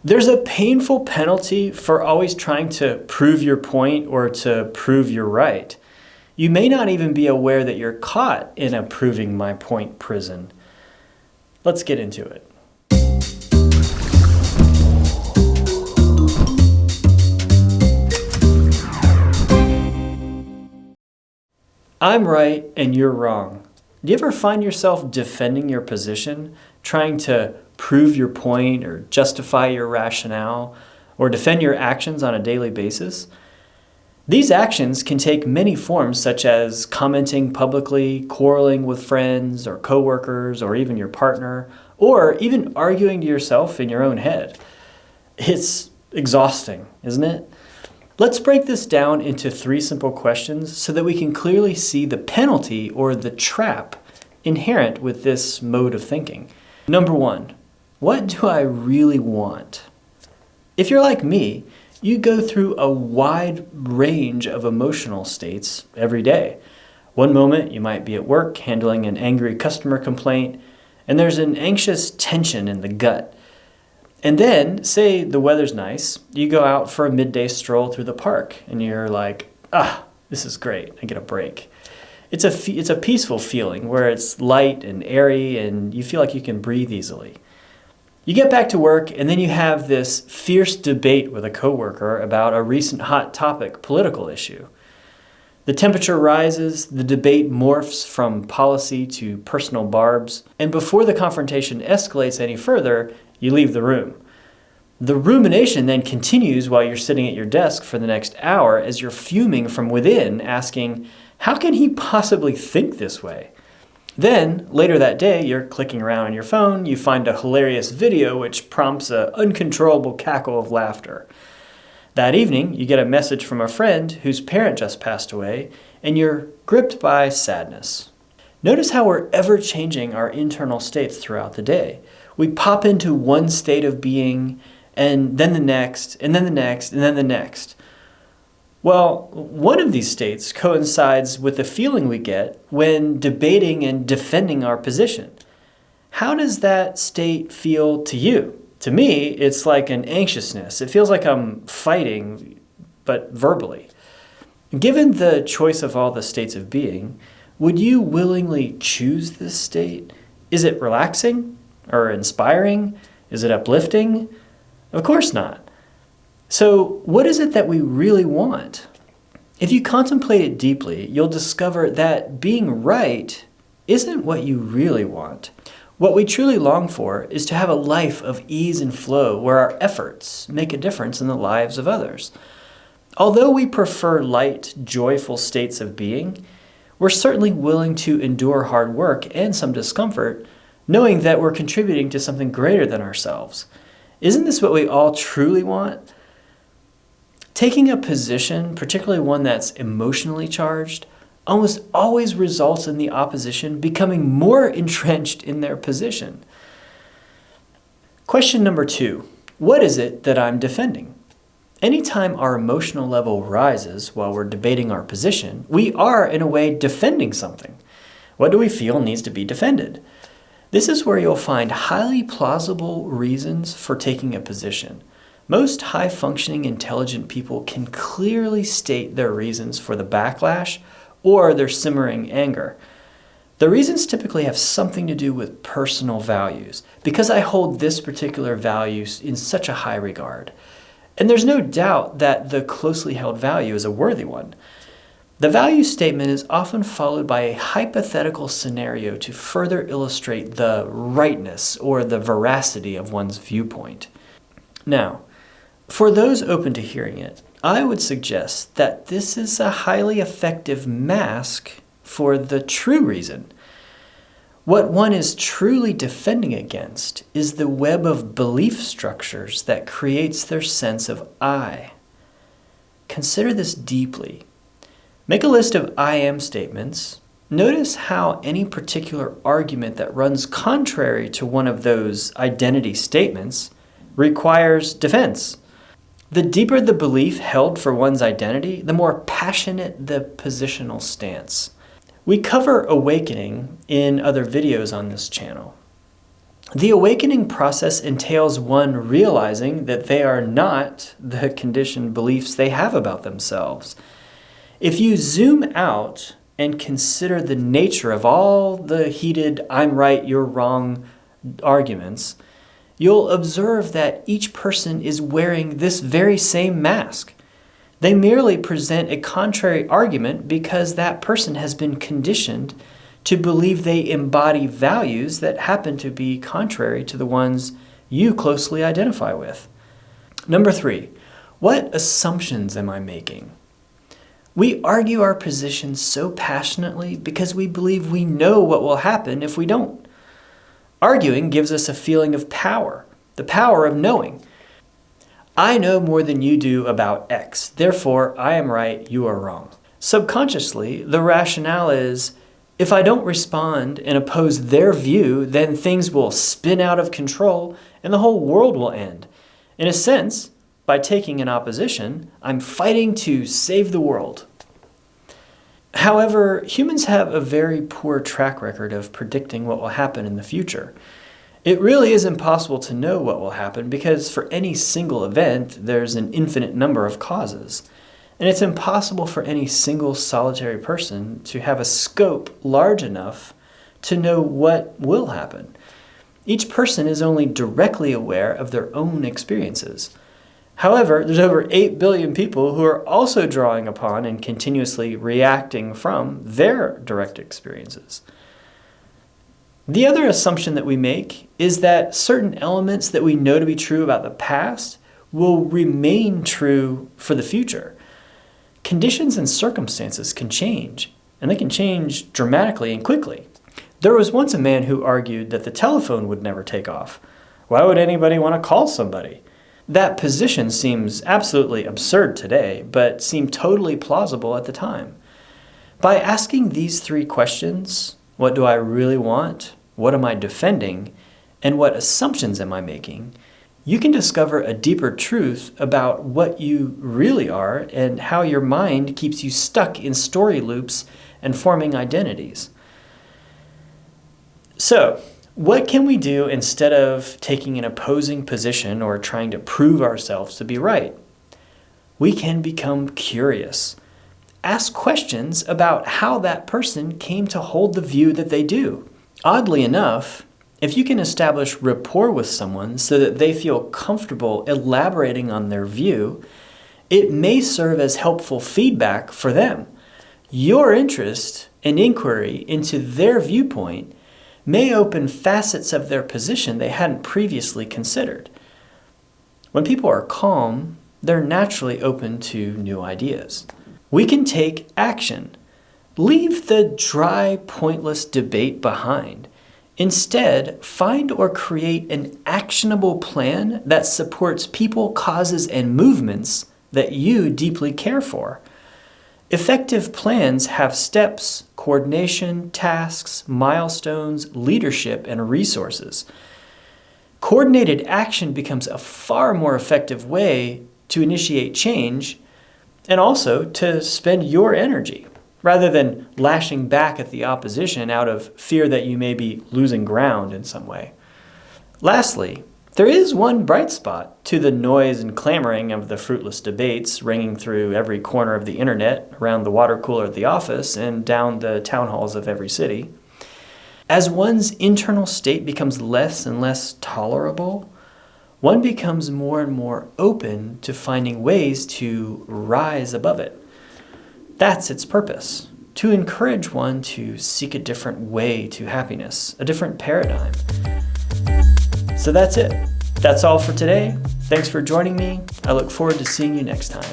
There's a painful penalty for always trying to prove your point or to prove you're right. You may not even be aware that you're caught in a proving my point prison. Let's get into it. I'm right and you're wrong. Do you ever find yourself defending your position, trying to prove your point or justify your rationale, or defend your actions on a daily basis? These actions can take many forms, such as commenting publicly, quarreling with friends or coworkers, or even your partner, or even arguing to yourself in your own head. It's exhausting, isn't it? Let's break this down into 3 simple questions so that we can clearly see the penalty or the trap inherent with this mode of thinking. Number 1, what do I really want? If you're like me, you go through a wide range of emotional states every day. One moment you might be at work handling an angry customer complaint, and there's an anxious tension in the gut. And then, say the weather's nice, you go out for a midday stroll through the park, and you're like, this is great, I get a break. It's a peaceful feeling where it's light and airy, and you feel like you can breathe easily. You get back to work, and then you have this fierce debate with a coworker about a recent hot topic political issue. The temperature rises, the debate morphs from policy to personal barbs, and before the confrontation escalates any further, you leave the room. The rumination then continues while you're sitting at your desk for the next hour as you're fuming from within, asking, how can he possibly think this way? Then, later that day, you're clicking around on your phone, you find a hilarious video which prompts an uncontrollable cackle of laughter. That evening, you get a message from a friend whose parent just passed away, and you're gripped by sadness. Notice how we're ever changing our internal states throughout the day. We pop into one state of being, and then the next, and then the next, and then the next. Well, one of these states coincides with the feeling we get when debating and defending our position. How does that state feel to you? To me, it's like an anxiousness. It feels like I'm fighting, but verbally. Given the choice of all the states of being, would you willingly choose this state? Is it relaxing? Or inspiring? Is it uplifting? Of course not. So what is it that we really want? If you contemplate it deeply, you'll discover that being right isn't what you really want. What we truly long for is to have a life of ease and flow where our efforts make a difference in the lives of others. Although we prefer light, joyful states of being, we're certainly willing to endure hard work and some discomfort, knowing that we're contributing to something greater than ourselves. Isn't this what we all truly want? Taking a position, particularly one that's emotionally charged, almost always results in the opposition becoming more entrenched in their position. Question number 2, what is it that I'm defending? Anytime our emotional level rises while we're debating our position, we are, in a way, defending something. What do we feel needs to be defended? This is where you'll find highly plausible reasons for taking a position. Most high-functioning, intelligent people can clearly state their reasons for the backlash or their simmering anger. The reasons typically have something to do with personal values, because I hold this particular value in such a high regard. And there's no doubt that the closely held value is a worthy one. The value statement is often followed by a hypothetical scenario to further illustrate the rightness or the veracity of one's viewpoint. Now, for those open to hearing it, I would suggest that this is a highly effective mask for the true reason. What one is truly defending against is the web of belief structures that creates their sense of I. Consider this deeply. Make a list of I am statements. Notice how any particular argument that runs contrary to one of those identity statements requires defense. The deeper the belief held for one's identity, the more passionate the positional stance. We cover awakening in other videos on this channel. The awakening process entails one realizing that they are not the conditioned beliefs they have about themselves. If you zoom out and consider the nature of all the heated "I'm right, you're wrong" arguments, you'll observe that each person is wearing this very same mask. They merely present a contrary argument because that person has been conditioned to believe they embody values that happen to be contrary to the ones you closely identify with. Number 3, what assumptions am I making? We argue our positions so passionately because we believe we know what will happen if we don't. Arguing gives us a feeling of power, the power of knowing. I know more than you do about X, therefore I am right, you are wrong. Subconsciously, the rationale is, if I don't respond and oppose their view, then things will spin out of control and the whole world will end. In a sense, by taking an opposition, I'm fighting to save the world. However, humans have a very poor track record of predicting what will happen in the future. It really is impossible to know what will happen because for any single event, there's an infinite number of causes. And it's impossible for any single solitary person to have a scope large enough to know what will happen. Each person is only directly aware of their own experiences. However, there's over 8 billion people who are also drawing upon and continuously reacting from their direct experiences. The other assumption that we make is that certain elements that we know to be true about the past will remain true for the future. Conditions and circumstances can change, and they can change dramatically and quickly. There was once a man who argued that the telephone would never take off. Why would anybody want to call somebody? That position seems absolutely absurd today, but seemed totally plausible at the time. By asking these 3 questions, what do I really want? What am I defending? And what assumptions am I making? You can discover a deeper truth about what you really are and how your mind keeps you stuck in story loops and forming identities. So, what can we do instead of taking an opposing position or trying to prove ourselves to be right? We can become curious. Ask questions about how that person came to hold the view that they do. Oddly enough, if you can establish rapport with someone so that they feel comfortable elaborating on their view, it may serve as helpful feedback for them. Your interest and inquiry into their viewpoint may open facets of their position they hadn't previously considered. When people are calm, they're naturally open to new ideas. We can take action. Leave the dry, pointless debate behind. Instead, find or create an actionable plan that supports people, causes, and movements that you deeply care for. Effective plans have steps, coordination, tasks, milestones, leadership, and resources. Coordinated action becomes a far more effective way to initiate change and also to spend your energy, rather than lashing back at the opposition out of fear that you may be losing ground in some way. Lastly, there is one bright spot to the noise and clamoring of the fruitless debates ringing through every corner of the internet, around the water cooler at the office, and down the town halls of every city. As one's internal state becomes less and less tolerable, one becomes more and more open to finding ways to rise above it. That's its purpose, to encourage one to seek a different way to happiness, a different paradigm. So that's it. That's all for today. Thanks for joining me. I look forward to seeing you next time.